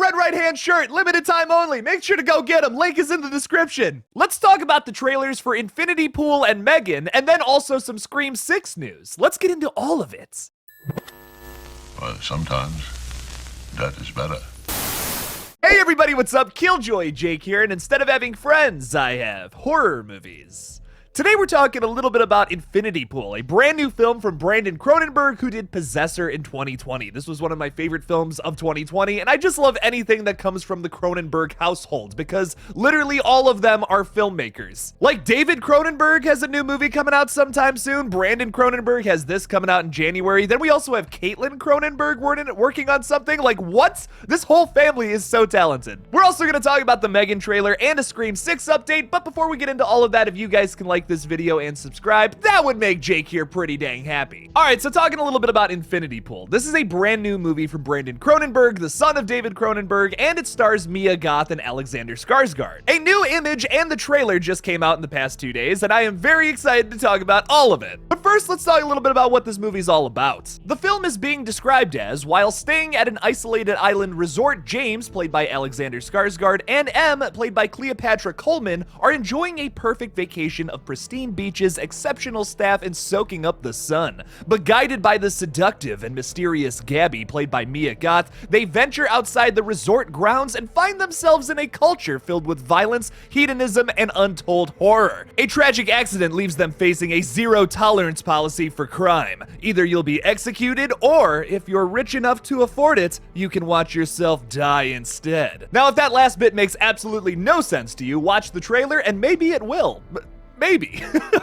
red right-hand shirt, limited time only. Make sure to go get them. Link is in the description. Let's talk about the trailers for Infinity Pool and M3GAN, and then also some Scream 6 news. Let's get into all of it. Well, sometimes that is better. Hey everybody, what's up? Killjoy Jake here, and instead of having friends, I have horror movies. Today we're talking a little bit about Infinity Pool, a brand new film from Brandon Cronenberg, who did Possessor in 2020. This was one of my favorite films of 2020, and I just love anything that comes from the Cronenberg household, because literally all of them are filmmakers. Like David Cronenberg has a new movie coming out sometime soon, Brandon Cronenberg has this coming out in January, then we also have Caitlin Cronenberg working on something. Like, what? This whole family is so talented. We're also going to talk about the M3GAN trailer and a Scream 6 update, but before we get into all of that, if you guys can like this video and subscribe, that would make Jake here pretty dang happy. Alright, so talking a little bit about Infinity Pool. This is a brand new movie from Brandon Cronenberg, the son of David Cronenberg, and it stars Mia Goth and Alexander Skarsgård. A new image and the trailer just came out in the past 2 days, and I am very excited to talk about all of it. But first, let's talk a little bit about what this movie's all about. The film is being described as, while staying at an isolated island resort, James, played by Alexander Skarsgård, and M, played by Cleopatra Coleman, are enjoying a perfect vacation of pristine beaches, exceptional staff, and soaking up the sun. But guided by the seductive and mysterious Gabby, played by Mia Goth, they venture outside the resort grounds and find themselves in a culture filled with violence, hedonism, and untold horror. A tragic accident leaves them facing a zero-tolerance policy for crime. Either you'll be executed, or, if you're rich enough to afford it, you can watch yourself die instead. Now, if that last bit makes absolutely no sense to you, watch the trailer and maybe it will. Maybe.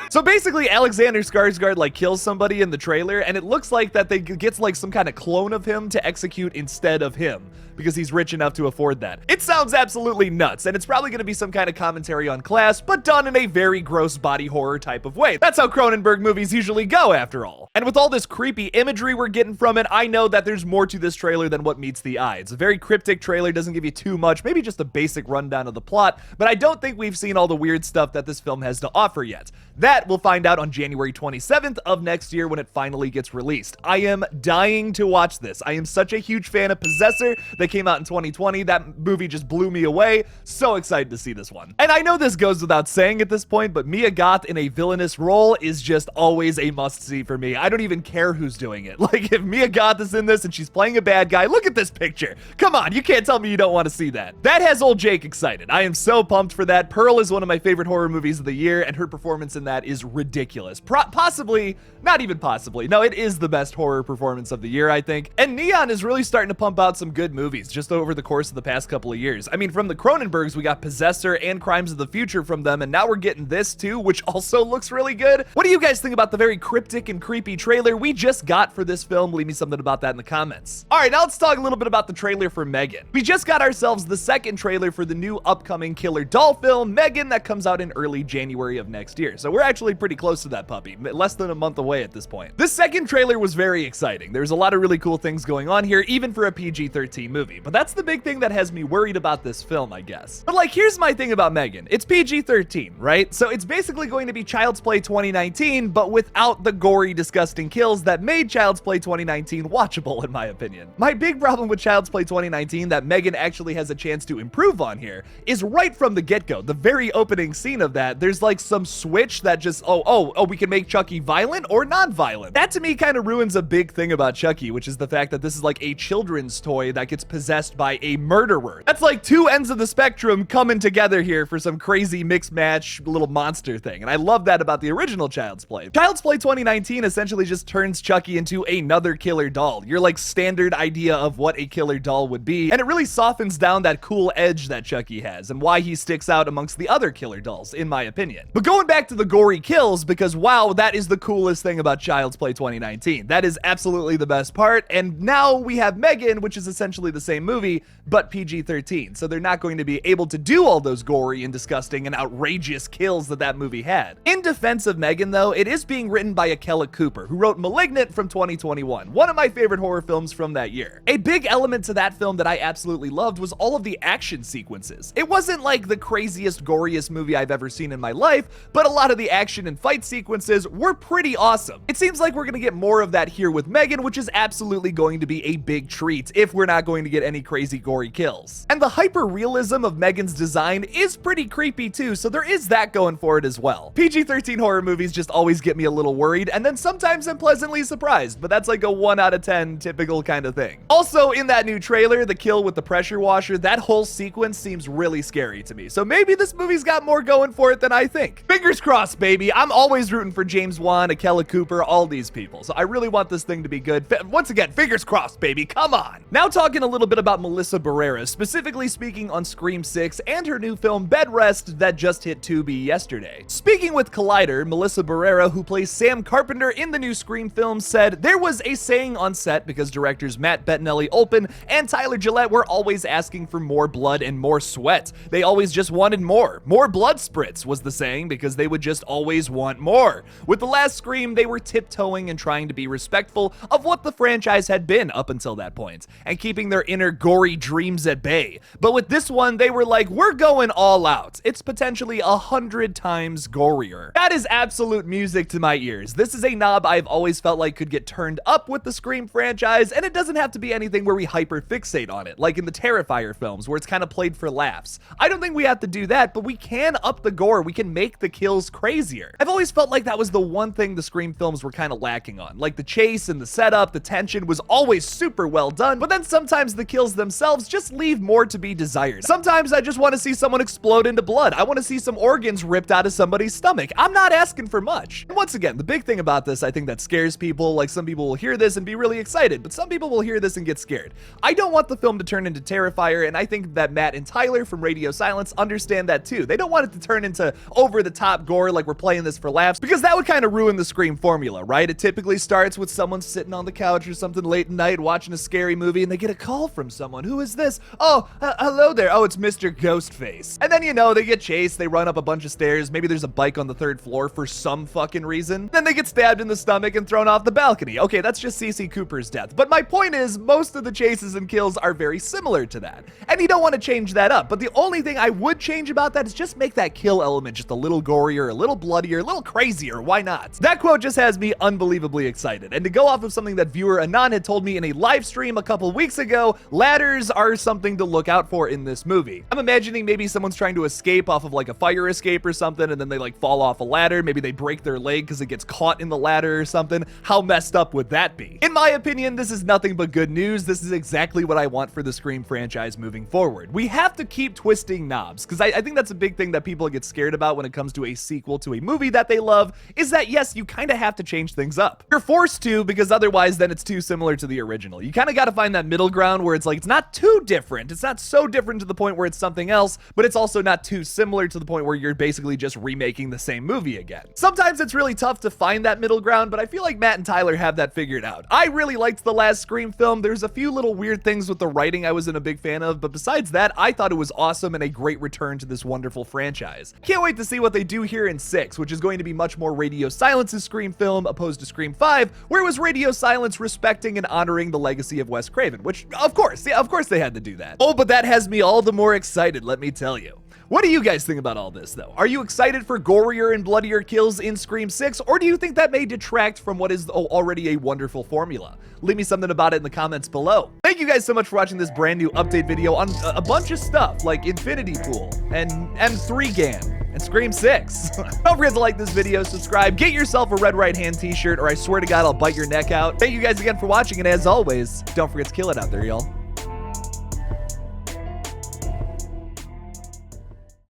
So basically, Alexander Skarsgård like kills somebody in the trailer, and it looks like that they gets like some kind of clone of him to execute instead of him, because he's rich enough to afford that. It sounds absolutely nuts, and it's probably going to be some kind of commentary on class, but done in a very gross body horror type of way. That's how Cronenberg movies usually go, after all. And with all this creepy imagery we're getting from it, I know that there's more to this trailer than what meets the eye. It's a very cryptic trailer, doesn't give you too much, maybe just a basic rundown of the plot, but I don't think we've seen all the weird stuff that this film has to offer yet. That we'll find out on January 27th of next year when it finally gets released. I am dying to watch this. I am such a huge fan of Possessor that came out in 2020. That movie just blew me away. So excited to see this one. And I know this goes without saying at this point, but Mia Goth in a villainous role is just always a must-see for me. I don't even care who's doing it. Like, if Mia Goth is in this and she's playing a bad guy, look at this picture. Come on, you can't tell me you don't want to see that. That has old Jake excited. I am so pumped for that. Pearl is one of my favorite horror movies of the year, and her performance in that is ridiculous. Possibly, not even possibly. No, it is the best horror performance of the year, I think. And Neon is really starting to pump out some good movies just over the course of the past couple of years. I mean, from the Cronenbergs, we got Possessor and Crimes of the Future from them, and now we're getting this too, which also looks really good. What do you guys think about the very cryptic and creepy trailer we just got for this film? Leave me something about that in the comments. All right, now let's talk a little bit about the trailer for M3GAN. We just got ourselves the second trailer for the new upcoming killer doll film, M3GAN, that comes out in early January of next year. So we're actually pretty close to that puppy, less than a month away at this point. This second trailer was very exciting. There's a lot of really cool things going on here, even for a PG-13 movie, but that's the big thing that has me worried about this film, I guess. But like, here's my thing about M3GAN. It's PG-13, right? So it's basically going to be Child's Play 2019, but without the gory, disgusting kills that made Child's Play 2019 watchable, in my opinion. My big problem with Child's Play 2019 that M3GAN actually has a chance to improve on here is right from the get-go, the very opening scene of that, there's like some switch that just, oh, we can make Chucky violent or non-violent. That to me kind of ruins a big thing about Chucky, which is the fact that this is like a children's toy that gets possessed by a murderer. That's like two ends of the spectrum coming together here for some crazy mix match little monster thing. And I love that about the original Child's Play. Child's Play 2019 essentially just turns Chucky into another killer doll. Your like standard idea of what a killer doll would be. And it really softens down that cool edge that Chucky has and why he sticks out amongst the other killer dolls, in my opinion. But going back to the gory kills, because wow, that is the coolest thing about Child's Play 2019. That is absolutely the best part. And now we have M3GAN, which is essentially the same movie, but PG-13. So they're not going to be able to do all those gory and disgusting and outrageous kills that movie had. In defense of M3GAN, though, it is being written by Akela Cooper, who wrote Malignant from 2021, one of my favorite horror films from that year. A big element to that film that I absolutely loved was all of the action sequences. It wasn't like the craziest, goriest movie I've ever seen in my life, but a lot of the action and fight sequences were pretty awesome. It seems like we're gonna get more of that here with M3GAN, which is absolutely going to be a big treat if we're not going to get any crazy gory kills. And the hyper-realism of M3GAN's design is pretty creepy too, so there is that going for it as well. PG-13 horror movies just always get me a little worried, and then sometimes I'm pleasantly surprised, but that's like a 1 out of 10 typical kind of thing. Also, in that new trailer, the kill with the pressure washer, that whole sequence seems really scary to me, so maybe this movie's got more going for it than I think. Fingers crossed, baby. I'm always rooting for James Wan, Akela Cooper, all these people, so I really want this thing to be good. Once again, fingers crossed, baby. Come on. Now talking a little bit about Melissa Barrera, specifically speaking on Scream 6 and her new film Bed Rest that just hit Tubi yesterday. Speaking with Collider, Melissa Barrera, who plays Sam Carpenter in the new Scream film, said there was a saying on set because directors Matt Bettinelli-Olpin and Tyler Gillette were always asking for more blood and more sweat. They always just wanted more. More blood spritz was the saying because they would just always want more. With the last Scream, they were tiptoeing and trying to be respectful of what the franchise had been up until that point, and keeping their inner gory dreams at bay. But with this one, they were like, we're going all out. It's potentially 100 times gorier. That is absolute music to my ears. This is a knob I've always felt like could get turned up with the Scream franchise, and it doesn't have to be anything where we hyper-fixate on it, like in the Terrifier films, where it's kind of played for laughs. I don't think we have to do that, but we can up the gore. We can make the kills crazier. I've always felt like that was the one thing the Scream films were kind of lacking on. Like the chase and the setup, the tension was always super well done, but then sometimes the kills themselves just leave more to be desired. Sometimes I just want to see someone explode into blood. I want to see some organs ripped out of somebody's stomach. I'm not asking for much. And once again, the big thing about this, I think that scares people, like some people will hear this and be really excited, but some people will hear this and get scared. I don't want the film to turn into Terrifier, and I think that Matt and Tyler from Radio Silence understand that too. They don't want it to turn into over-the-top gore like we're playing this for laughs, because that would kind of ruin the Scream formula, right? It typically starts with someone sitting on the couch or something late at night watching a scary movie, and they get a call from someone. Who is this? Oh, hello there. Oh, it's Mr. Ghostface. And then, you know, they get chased, they run up a bunch of stairs, maybe there's a bike on the 3rd floor for some fucking reason. Then they get stabbed in the stomach and thrown off the balcony. Okay, that's just C.C. Cooper's death. But my point is, most of the chases and kills are very similar to that. And you don't want to change that up. But the only thing I would change about that is just make that kill element just a little gorier, a little bloodier, a little crazier. Why not? That quote just has me unbelievably excited. And to go off of something that viewer Anon had told me in a live stream a couple weeks ago, ladders are something to look out for in this movie. I'm imagining maybe someone's trying to escape off of like a fire escape or something, and then they like fall off a ladder. Maybe they break their leg because it gets caught in the ladder or something. How messed up would that be? In my opinion, this is nothing but good news. This is exactly what I want for the Scream franchise moving forward. We have to keep twisting knobs, because I think that's a big thing that people get scared about when it comes to a sequel to a movie that they love, is that yes, you kind of have to change things up. You're forced to, because otherwise then it's too similar to the original. You kind of got to find that middle ground where it's like, it's not too different. It's not so different to the point where it's something else, but it's also not too similar to the point where you're basically just remaking the same movie again. Sometimes it's really tough to find that middle ground, but I feel like Matt and Tyler have that figured out. I really liked the last Scream film. There's a few little weird things with the writing I wasn't a big fan of, but besides that, I thought it was awesome and a great return to this wonderful franchise. Can't wait to see what they do here in 6, which is going to be much more Radio Silence's Scream film opposed to Scream 5, where it was Radio Silence respecting and honoring the legacy of Wes Craven, which of course, yeah, of course they had to do that. Oh, but that has me all the more excited, let me tell you. What do you guys think about all this, though? Are you excited for gorier and bloodier kills in Scream 6, or do you think that may detract from what is already a wonderful formula? Leave me something about it in the comments below. Thank you guys so much for watching this brand new update video on a bunch of stuff like Infinity Pool and M3GAN and Scream 6. Don't forget to like this video, subscribe, get yourself a Red Right Hand t-shirt, or I swear to God, I'll bite your neck out. Thank you guys again for watching, and as always, don't forget to kill it out there, y'all.